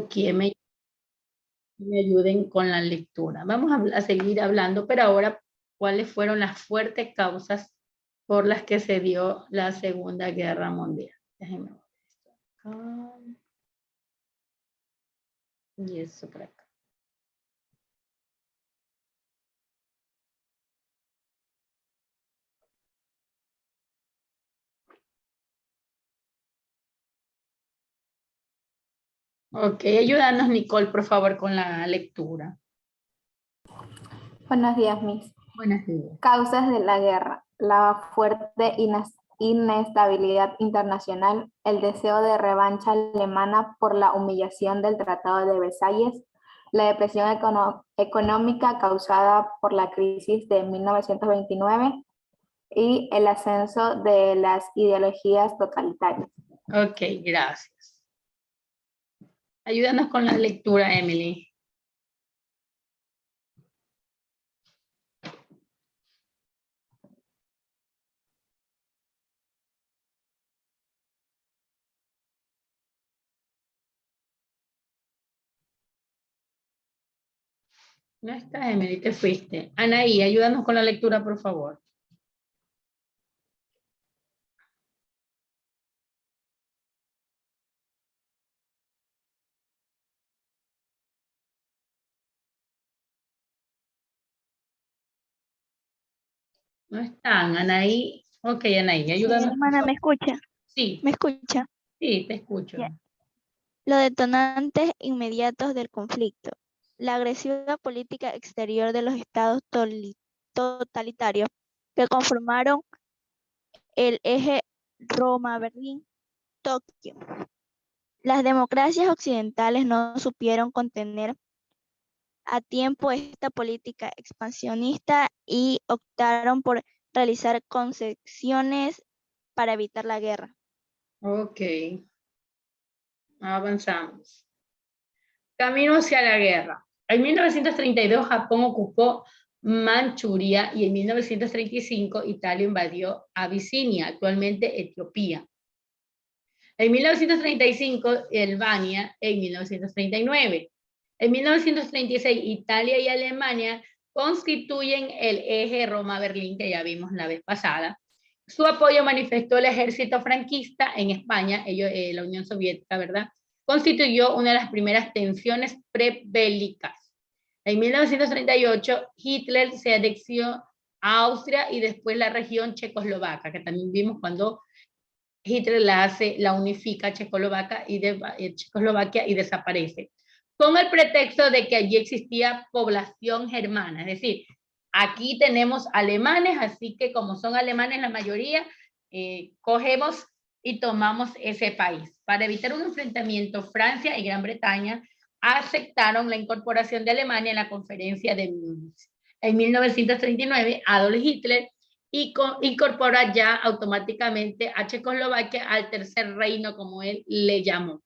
que me ayuden con la lectura. Vamos a seguir hablando, pero ahora, ¿cuáles fueron las fuertes causas por las que se dio la Segunda Guerra Mundial? Déjenme ver esto acá. Y eso por acá. Ok, ayúdanos, Nicole, por favor, con la lectura. Buenos días, Miss. Buenos días. Causas de la guerra: la fuerte inestabilidad internacional, el deseo de revancha alemana por la humillación del Tratado de Versalles, la depresión económica causada por la crisis de 1929 y el ascenso de las ideologías totalitarias. Ok, gracias. Ayúdanos con la lectura, Emily. No está, Emily, te fuiste. Anaí, ayúdanos con la lectura, por favor. No están, Anaí. Ok, Anaí, ayúdanos. Hermana, ¿me escucha? Sí, ¿Me escucha? sí, te escucho. Ya. Los detonantes inmediatos del conflicto: la agresiva política exterior de los estados totalitarios que conformaron el eje Roma-Berlín-Tokio. Las democracias occidentales no supieron contener a tiempo esta política expansionista y optaron por realizar concesiones para evitar la guerra. Ok, avanzamos. Camino hacia la guerra. En 1932 Japón ocupó Manchuria y en 1935 Italia invadió Abisinia, actualmente Etiopía. En 1935 Albania, en 1939. En 1936 Italia y Alemania constituyen el eje Roma-Berlín que ya vimos la vez pasada. Su apoyo manifestó el ejército franquista en España, la Unión Soviética, ¿verdad? Constituyó una de las primeras tensiones prebélicas. En 1938, Hitler se anexió a Austria y después la región checoslovaca, que también vimos cuando Hitler la unifica a Checoslovaquia y desaparece, con el pretexto de que allí existía población germana, es decir, aquí tenemos alemanes, así que como son alemanes la mayoría, cogemos y tomamos ese país. Para evitar un enfrentamiento, Francia y Gran Bretaña aceptaron la incorporación de Alemania en la conferencia de Múnich. En 1939, Adolf Hitler incorpora ya automáticamente a Checoslovaquia al Tercer Reino, como él le llamó.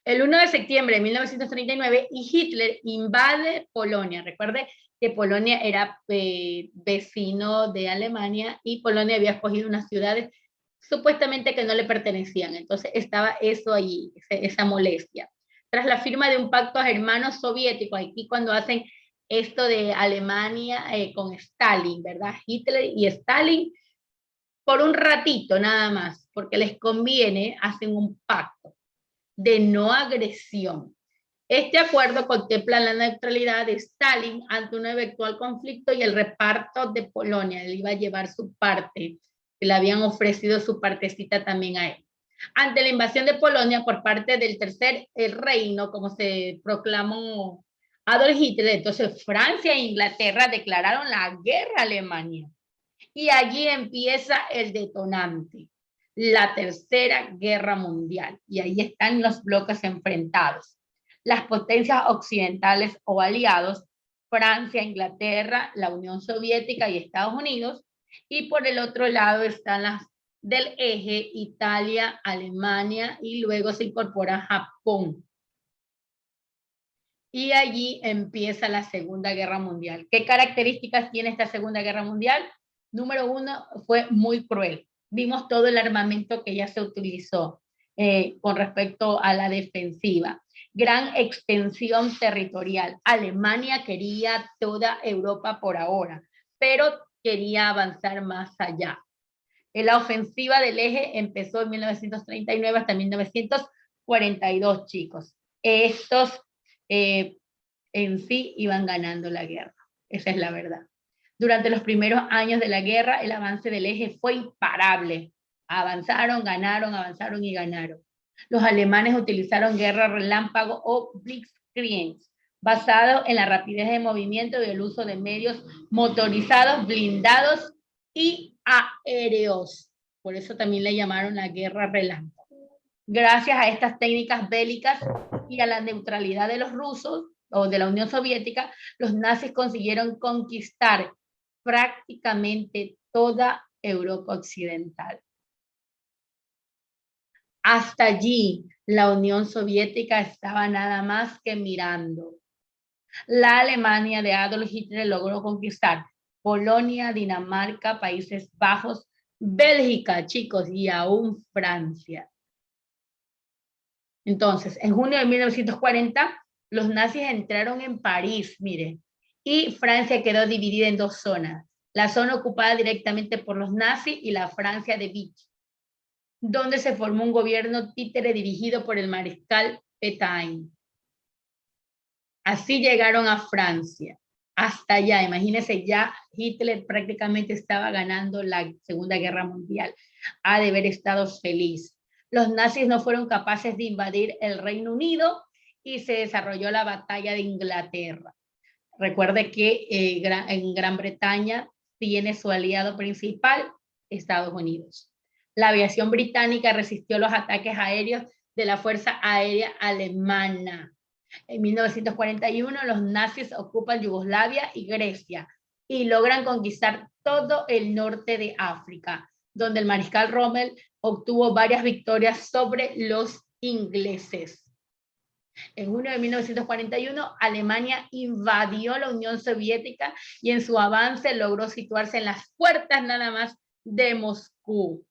El 1 de septiembre de 1939, Hitler invade Polonia. Recuerde que Polonia era vecino de Alemania y Polonia había escogido unas ciudades supuestamente que no le pertenecían. Entonces estaba eso allí, esa molestia. Tras la firma de un pacto germano soviético, aquí cuando hacen esto de Alemania con Stalin, ¿verdad? Hitler y Stalin, por un ratito nada más, porque les conviene, hacen un pacto de no agresión. Este acuerdo contempla la neutralidad de Stalin ante un eventual conflicto y el reparto de Polonia. Él iba a llevar su parte, que le habían ofrecido su partecita también a él. Ante la invasión de Polonia por parte del Tercer Reino, como se proclamó Adolf Hitler, entonces Francia e Inglaterra declararon la guerra a Alemania. Y allí empieza el detonante, la Tercera Guerra Mundial. Y ahí están los bloques enfrentados. Las potencias occidentales o aliados, Francia, Inglaterra, la Unión Soviética y Estados Unidos. Y por el otro lado están las del eje, Italia, Alemania, y luego se incorpora Japón. Y allí empieza la Segunda Guerra Mundial. ¿Qué características tiene esta Segunda Guerra Mundial? Número uno, fue muy cruel. Vimos todo el armamento que ya se utilizó. con respecto a la defensiva. Gran extensión territorial. Alemania quería toda Europa por ahora, pero quería avanzar más allá. La ofensiva del eje empezó en 1939 hasta 1942, chicos. Estos en sí iban ganando la guerra. Esa es la verdad. Durante los primeros años de la guerra, el avance del eje fue imparable. Avanzaron, ganaron, avanzaron y ganaron. Los alemanes utilizaron guerra relámpago o Blitzkrieg, basado en la rapidez de movimiento y el uso de medios motorizados, blindados y aéreos. Por eso también le llamaron la guerra relámpago. Gracias a estas técnicas bélicas y a la neutralidad de los rusos o de la Unión Soviética, los nazis consiguieron conquistar prácticamente toda Europa occidental. Hasta allí, la Unión Soviética estaba nada más que mirando. La Alemania de Adolf Hitler logró conquistar Polonia, Dinamarca, Países Bajos, Bélgica, chicos, y aún Francia. Entonces, en junio de 1940, los nazis entraron en París, miren, y Francia quedó dividida en dos zonas. La zona ocupada directamente por los nazis y la Francia de Vichy, donde se formó un gobierno títere dirigido por el mariscal Pétain. Así llegaron a Francia, hasta allá. Imagínense, ya Hitler prácticamente estaba ganando la Segunda Guerra Mundial. Ha de haber estado feliz. Los nazis no fueron capaces de invadir el Reino Unido y se desarrolló la batalla de Inglaterra. Recuerde que en Gran Bretaña tiene su aliado principal, Estados Unidos. La aviación británica resistió los ataques aéreos de la Fuerza Aérea Alemana. En 1941, los nazis ocupan Yugoslavia y Grecia y logran conquistar todo el norte de África, donde el mariscal Rommel obtuvo varias victorias sobre los ingleses. En junio de 1941, Alemania invadió la Unión Soviética y en su avance logró situarse en las puertas nada más de Moscú.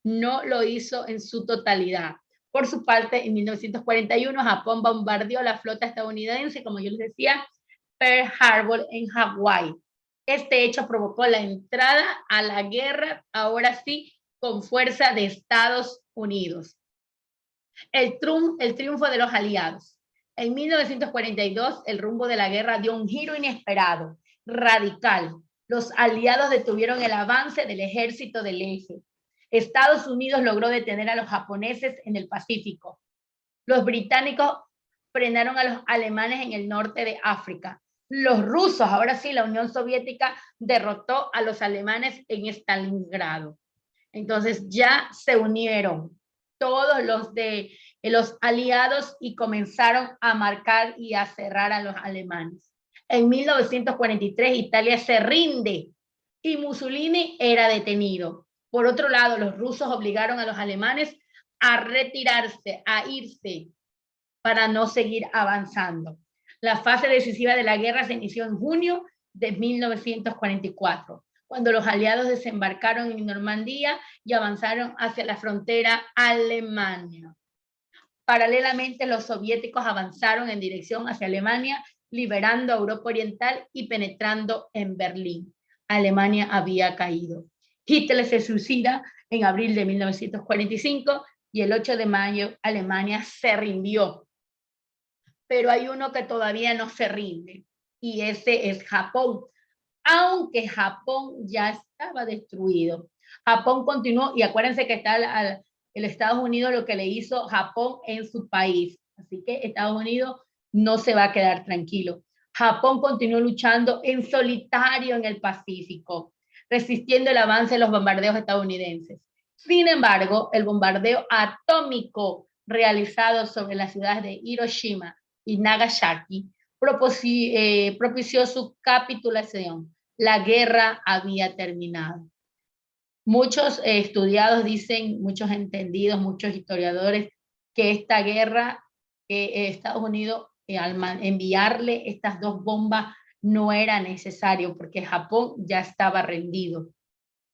No lo hizo en su totalidad. Por su parte, en 1941, Japón bombardeó la flota estadounidense, como yo les decía, Pearl Harbor en Hawái. Este hecho provocó la entrada a la guerra, ahora sí, con fuerza de Estados Unidos. El triunfo de los aliados. En 1942, el rumbo de la guerra dio un giro inesperado, radical. Los aliados detuvieron el avance del ejército del eje. Estados Unidos logró detener a los japoneses en el Pacífico. Los británicos frenaron a los alemanes en el norte de África. Los rusos, ahora sí, la Unión Soviética derrotó a los alemanes en Stalingrado. Entonces ya se unieron todos los aliados y comenzaron a marcar y a cerrar a los alemanes. En 1943 Italia se rinde y Mussolini era detenido. Por otro lado, los rusos obligaron a los alemanes a retirarse, a irse, para no seguir avanzando. La fase decisiva de la guerra se inició en junio de 1944, cuando los aliados desembarcaron en Normandía y avanzaron hacia la frontera alemana. Paralelamente, los soviéticos avanzaron en dirección hacia Alemania, liberando a Europa Oriental y penetrando en Berlín. Alemania había caído. Hitler se suicida en abril de 1945 y el 8 de mayo Alemania se rindió. Pero hay uno que todavía no se rinde y ese es Japón. Aunque Japón ya estaba destruido. Japón continuó y acuérdense que está el Estados Unidos lo que le hizo Japón en su país. Así que Estados Unidos no se va a quedar tranquilo. Japón continuó luchando en solitario en el Pacífico, resistiendo el avance de los bombardeos estadounidenses. Sin embargo, el bombardeo atómico realizado sobre las ciudades de Hiroshima y Nagasaki propició su capitulación. La guerra había terminado. Muchos estudiados dicen, muchos entendidos, muchos historiadores, que esta guerra, Estados Unidos, al enviarle estas dos bombas, no era necesario porque Japón ya estaba rendido.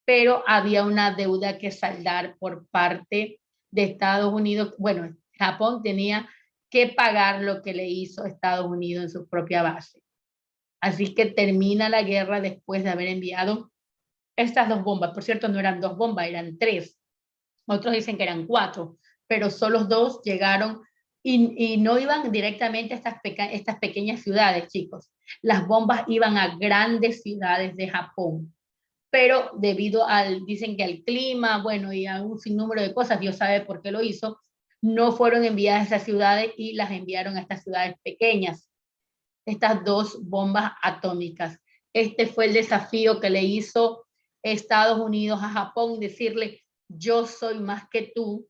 Pero había una deuda que saldar por parte de Estados Unidos. Bueno, Japón tenía que pagar lo que le hizo Estados Unidos en su propia base. Así que termina la guerra después de haber enviado estas 2 bombas. Por cierto, no eran 2 bombas, eran 3. Otros dicen que eran 4, pero solo 2 llegaron y no iban directamente a estas pequeñas ciudades, chicos. Las bombas iban a grandes ciudades de Japón, pero debido dicen que al clima, bueno, y a un sinnúmero de cosas, Dios sabe por qué lo hizo, no fueron enviadas a esas ciudades y las enviaron a estas ciudades pequeñas, estas 2 bombas atómicas. Este fue el desafío que le hizo Estados Unidos a Japón, decirle, yo soy más que tú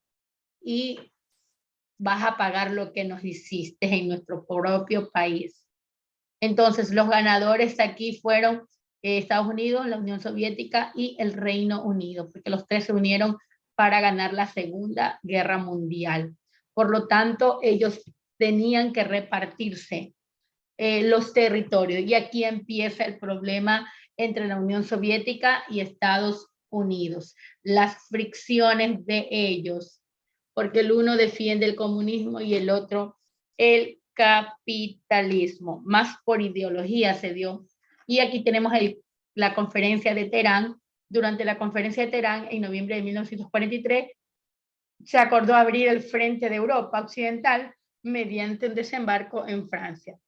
y vas a pagar lo que nos hiciste en nuestro propio país. Entonces, los ganadores aquí fueron Estados Unidos, la Unión Soviética y el Reino Unido, porque los 3 se unieron para ganar la Segunda Guerra Mundial. Por lo tanto, ellos tenían que repartirse los territorios. Y aquí empieza el problema entre la Unión Soviética y Estados Unidos. Las fricciones de ellos, porque el uno defiende el comunismo y el otro el capitalismo. Más por ideología se dio. Y aquí tenemos la conferencia de Teherán. Durante la conferencia de Teherán, en noviembre de 1943, se acordó abrir el frente de Europa Occidental mediante un desembarco en Francia.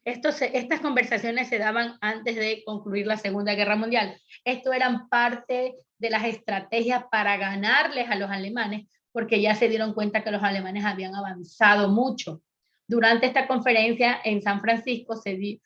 Estas conversaciones se daban antes de concluir la Segunda Guerra Mundial. Esto eran parte de las estrategias para ganarles a los alemanes, porque ya se dieron cuenta que los alemanes habían avanzado mucho. Durante esta conferencia en San Francisco se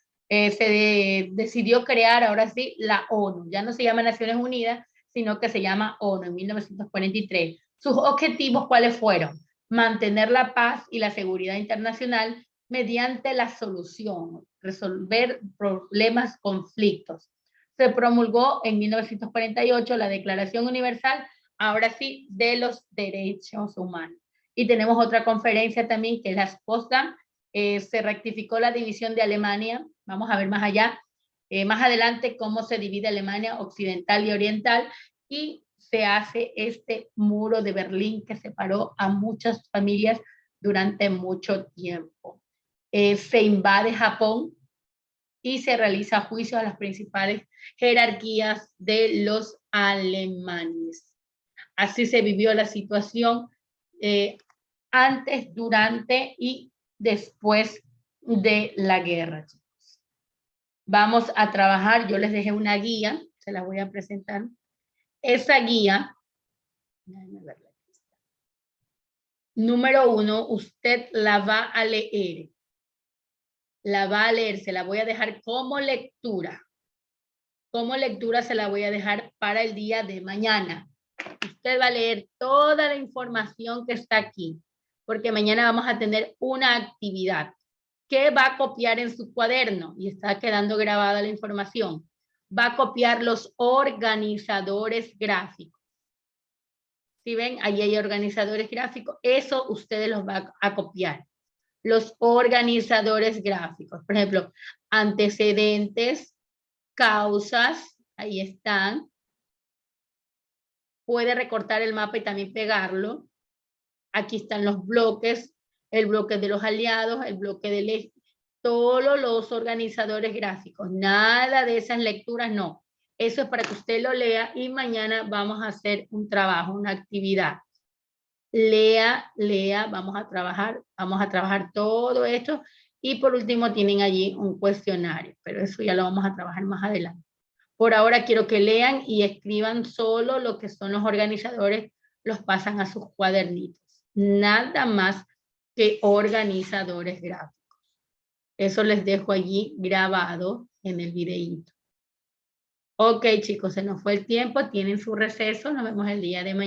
decidió crear ahora sí la ONU. Ya no se llama Naciones Unidas, sino que se llama ONU en 1943. Sus objetivos, ¿cuáles fueron? Mantener la paz y la seguridad internacional mediante la solución, resolver problemas, conflictos. Se promulgó en 1948 la Declaración Universal, ahora sí, de los Derechos Humanos. Y tenemos otra conferencia también, que es la Potsdam. Se rectificó la división de Alemania. Vamos a ver más allá, más adelante, cómo se divide Alemania occidental y oriental, y se hace este muro de Berlín que separó a muchas familias durante mucho tiempo. Se invade Japón y se realiza juicio a las principales jerarquías de los alemanes. Así se vivió la situación antes, durante y después de la guerra. Vamos a trabajar, yo les dejé una guía, se la voy a presentar. Esa guía, número 1, usted la va a leer. La va a leer, se la voy a dejar como lectura. Como lectura se la voy a dejar para el día de mañana. Usted va a leer toda la información que está aquí, porque mañana vamos a tener una actividad que va a copiar en su cuaderno y está quedando grabada la información. Va a copiar los organizadores gráficos. Si ven, ahí hay organizadores gráficos, eso ustedes los van a copiar. Los organizadores gráficos, por ejemplo, antecedentes, causas, ahí están. Puede recortar el mapa y también pegarlo. Aquí están los bloques, el bloque de los aliados, el bloque del eje, todos los organizadores gráficos. Nada de esas lecturas, no. Eso es para que usted lo lea y mañana vamos a hacer un trabajo, una actividad. Lea, vamos a trabajar todo esto y por último tienen allí un cuestionario, pero eso ya lo vamos a trabajar más adelante. Por ahora quiero que lean y escriban solo lo que son los organizadores, los pasan a sus cuadernitos. Nada más que organizadores gráficos. Eso les dejo allí grabado en el videíto. Ok, chicos, se nos fue el tiempo, tienen su receso, nos vemos el día de mañana.